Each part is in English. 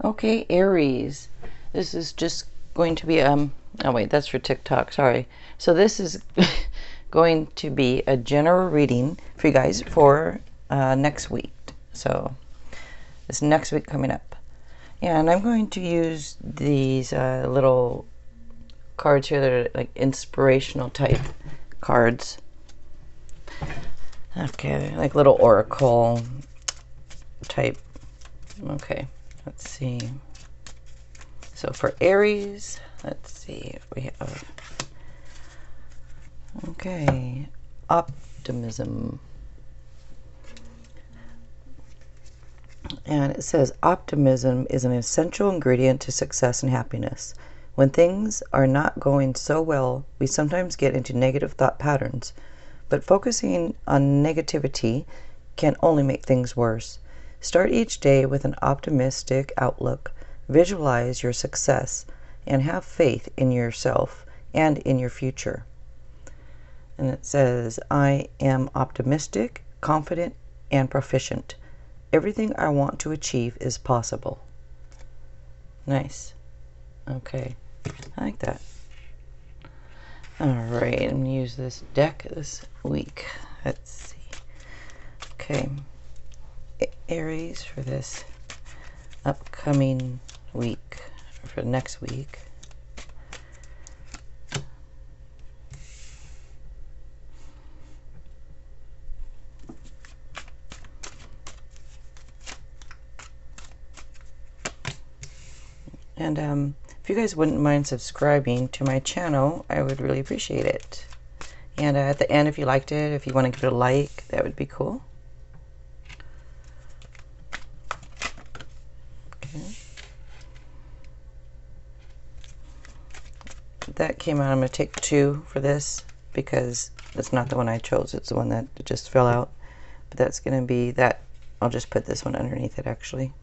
Okay, Aries. This is just going to be oh wait, that's for TikTok, sorry. So this is going to be a general reading for you guys for next week. So this next week coming up. And I'm going to use these little cards here that are like inspirational type cards. Okay, like little oracle type. Okay, let's see. So for Aries, let's see if we have. Okay, optimism. And it says, optimism is an essential ingredient to success and happiness. When things are not going so well, we sometimes get into negative thought patterns, but focusing on negativity can only make things worse. Start each day with an optimistic outlook, visualize your success, and have faith in yourself and in your future. And it says, I am optimistic, confident, and proficient. Everything I want to achieve is possible. Nice. Okay. I like that. Alright, I'm going to use this deck this week. Let's see. Okay. Aries for this upcoming week, for next week. And if you guys wouldn't mind subscribing to my channel, I would really appreciate it. And at the end, if you liked it, if you want to give it a like, that would be cool. Okay. That came out. I'm going to take 2 for this because that's not the one I chose. It's the one that just fell out. But that's going to be that. I'll just put this one underneath it, actually.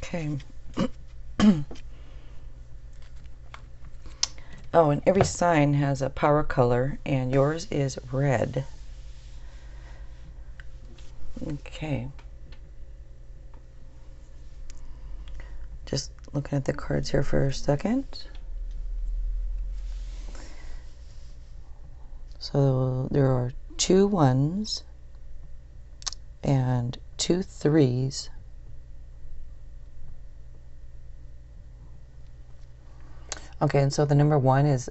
Okay. Oh, and every sign has a power color, and yours is red. Okay. Just looking at the cards here for a second. So there are 2 1s and 2 3s. Okay, and so the number 1 is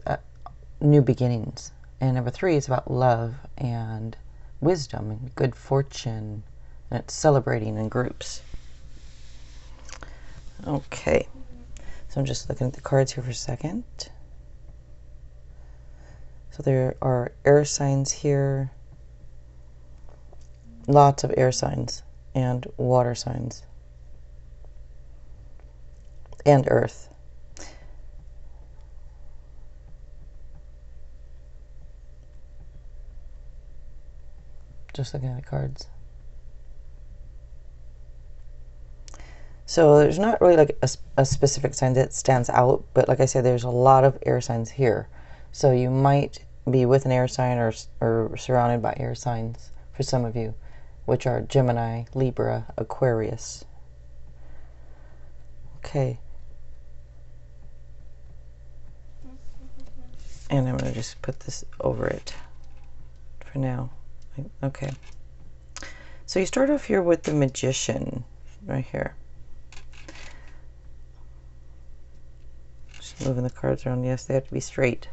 new beginnings, and number 3 is about love and wisdom and good fortune, and it's celebrating in groups. Okay, so I'm just looking at the cards here for a second. So there are air signs here, lots of air signs, and water signs, and earth. Just looking at the cards. So there's not really like a specific sign that stands out, but like I said, there's a lot of air signs here. So you might be with an air sign or surrounded by air signs for some of you, which are Gemini, Libra, Aquarius. Okay. And I'm going to just put this over it for now. Okay. So you start off here with the Magician right here. Just moving the cards around. Yes, they have to be straight.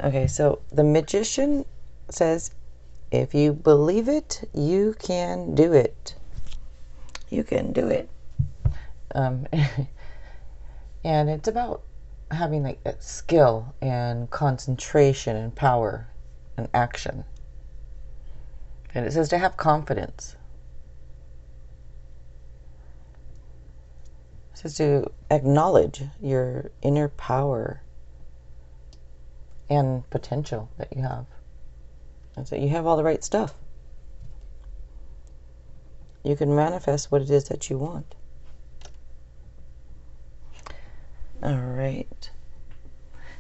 Okay, so the Magician says, if you believe it, you can do it. You can do it. And it's about having like that skill and concentration and power and action. And it says to have confidence. It says to acknowledge your inner power and potential that you have. And so you have all the right stuff. You can manifest what it is that you want. All right.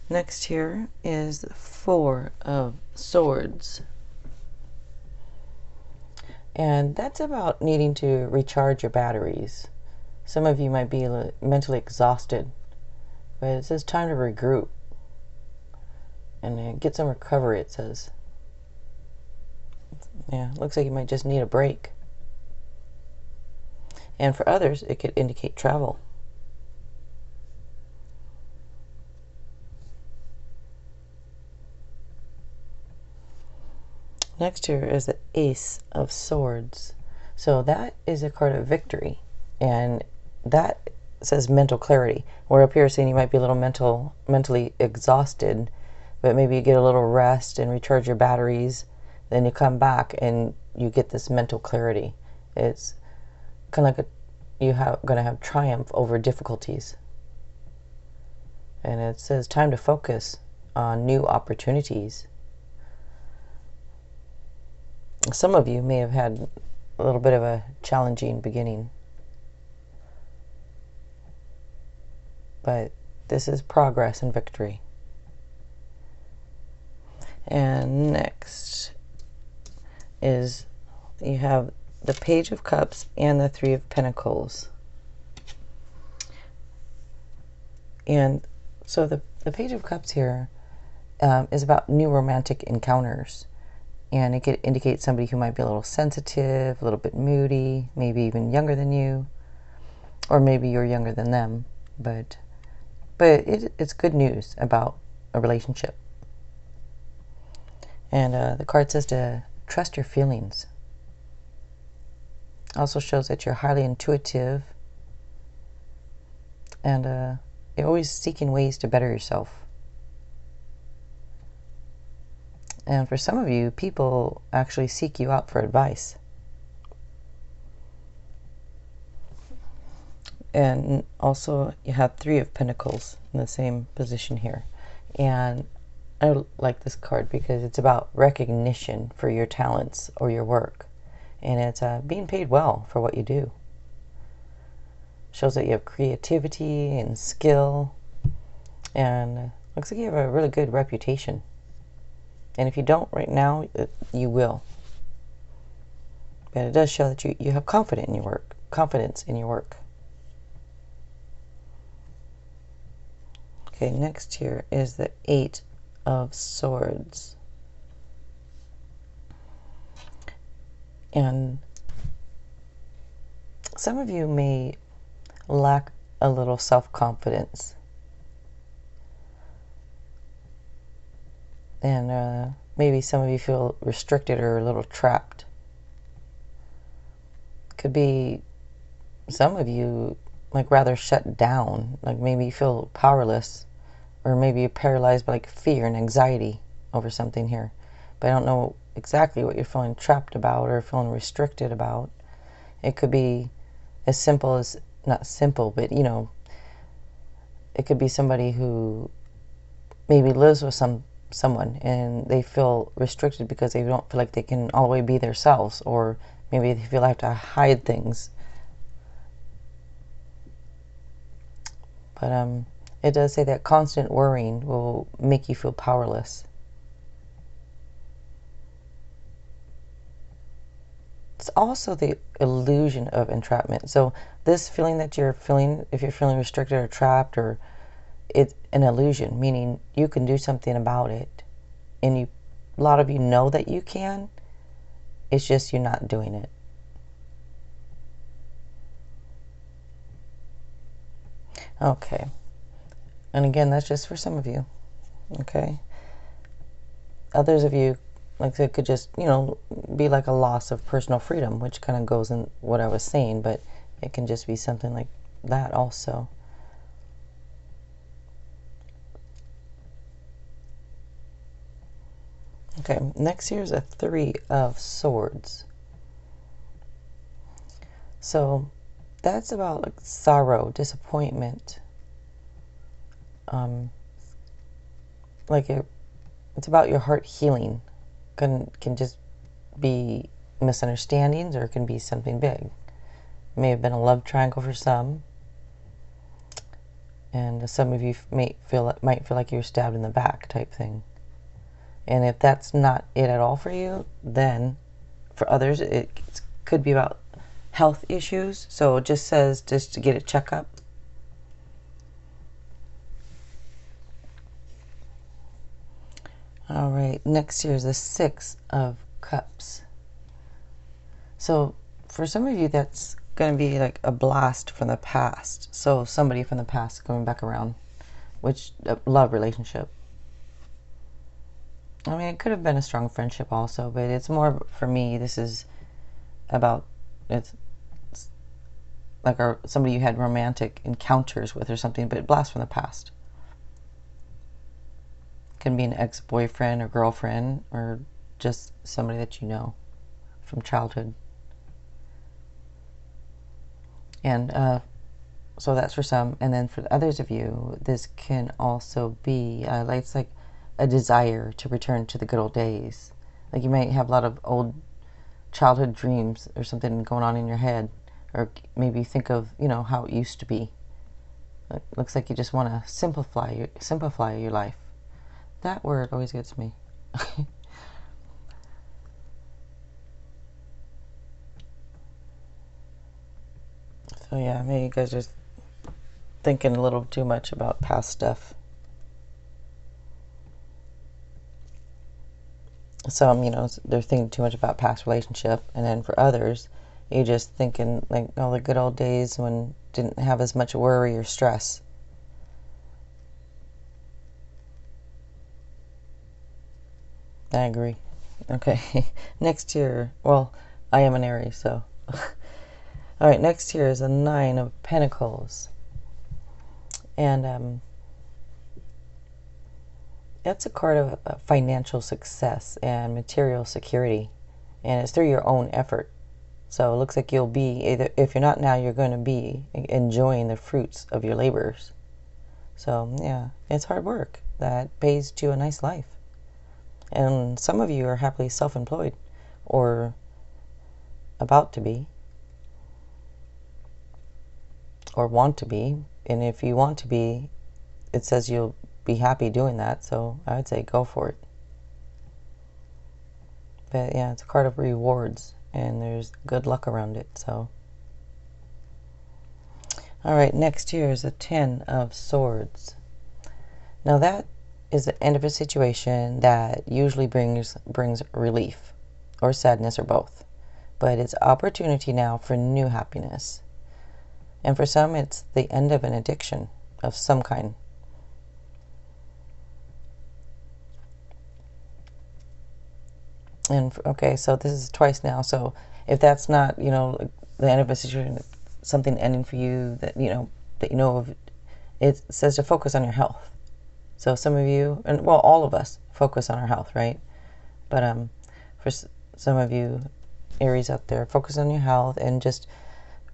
Next here is the Four of Swords. And that's about needing to recharge your batteries. Some of you might be mentally exhausted, but it says time to regroup and get some recovery, it says. Yeah, looks like you might just need a break. And for others, it could indicate travel. Next here is the Ace of Swords. So that is a card of victory. And that says mental clarity. We're up here saying you might be a little mentally exhausted, but maybe you get a little rest and recharge your batteries. Then you come back and you get this mental clarity. It's kind of like you're going to have triumph over difficulties. And it says time to focus on new opportunities. Some of you may have had a little bit of a challenging beginning, but this is progress and victory. And next is you have the Page of Cups and the Three of Pentacles. And so the Page of Cups here is about new romantic encounters. And it could indicate somebody who might be a little sensitive, a little bit moody, maybe even younger than you, or maybe you're younger than them. But it's good news about a relationship. And the card says to trust your feelings. Also shows that you're highly intuitive and you're always seeking ways to better yourself. And for some of you, people actually seek you out for advice. And also you have Three of Pentacles in the same position here. And I like this card because it's about recognition for your talents or your work. And it's being paid well for what you do. Shows that you have creativity and skill. And looks like you have a really good reputation. And if you don't right now, you will. But it does show that you have confidence in your work. Okay, next here is the Eight of Swords. And some of you may lack a little self-confidence. And maybe some of you feel restricted or a little trapped. Could be some of you like rather shut down, like maybe you feel powerless, or maybe you're paralyzed by like fear and anxiety over something here. But I don't know exactly what you're feeling trapped about or feeling restricted about. It could be as simple as, not simple, but you know, it could be somebody who maybe lives with someone and they feel restricted because they don't feel like they can all the way be themselves, or maybe they feel they have to hide things. But it does say that constant worrying will make you feel powerless. It's also the illusion of entrapment. So this feeling that you're feeling, if you're feeling restricted or trapped, or it's an illusion, meaning you can do something about it. And a lot of you know that you can. It's just you're not doing it. Okay. And again, that's just for some of you. Okay. Others of you, like, it could just, you know, be like a loss of personal freedom, which kind of goes in what I was saying, but it can just be something like that also. Okay, next here is a 3 of Swords. So that's about like sorrow, disappointment. Like it's about your heart healing. Can just be misunderstandings, or it can be something big. It may have been a love triangle for some, and some of you might feel like you're stabbed in the back type thing. And if that's not it at all for you, then for others it could be about health issues. So it just says just to get a checkup. All right, next here is the 6 of Cups. So for some of you, that's going to be like a blast from the past. So somebody from the past coming back around, which a love relationship. I mean, it could have been a strong friendship also, but it's more for me. This is about it's like somebody you had romantic encounters with or something, but blast from the past. Can be an ex-boyfriend or girlfriend, or just somebody that you know from childhood. And so that's for some. And then for others of you, this can also be it's like a desire to return to the good old days. Like you might have a lot of old childhood dreams or something going on in your head, or maybe think of how it used to be. It looks like you just want to simplify your life. That word always gets me. So yeah, maybe you guys are thinking a little too much about past stuff. Some, they're thinking too much about past relationship, and then for others, you're just thinking like all the good old days when didn't have as much worry or stress. I agree. Okay, next here, well, I am an Aries, so. All right, next here is a 9 of Pentacles. And that's a card of financial success and material security. And it's through your own effort. So it looks like you'll be, if you're not now, you're going to be enjoying the fruits of your labors. So yeah, it's hard work that pays to a nice life. And some of you are happily self-employed or about to be or want to be. And if you want to be, it says you'll be happy doing that. So I would say go for it. But yeah, it's a card of rewards and there's good luck around it. So all right, next here is a 10 of Swords. Now that is the end of a situation that usually brings relief or sadness or both. But it's opportunity now for new happiness. And for some, it's the end of an addiction of some kind. And okay, so this is twice now. So if that's not, the end of a situation, something ending for you that you know of, it says to focus on your health. So some of you, and well, all of us focus on our health, right? But for some of you, Aries out there, focus on your health, and just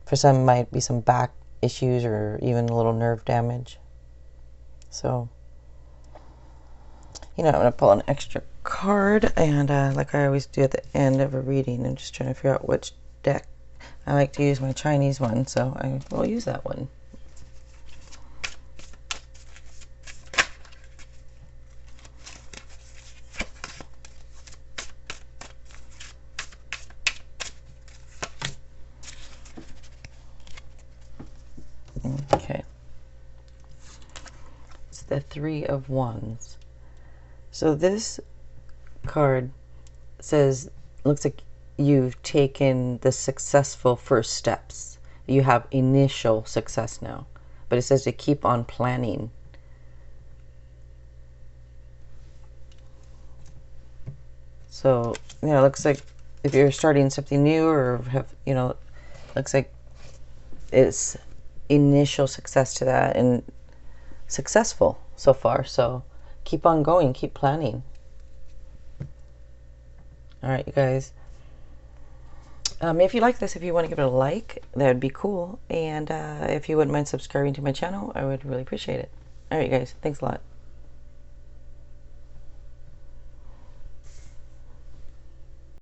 for some might be some back issues or even a little nerve damage. So, I'm going to pull an extra card, and like I always do at the end of a reading, I'm just trying to figure out which deck. I like to use my Chinese one, so I will use that one. Okay. It's the 3 of Wands. So this card says, looks like you've taken the successful first steps. You have initial success now. But it says to keep on planning. So, it looks like if you're starting something new or have, looks like it's initial success to that and successful so far. So keep on going, keep planning. All right, you guys. If you like this, if you want to give it a like, that would be cool. And if you wouldn't mind subscribing to my channel, I would really appreciate it. All right, guys. Thanks a lot.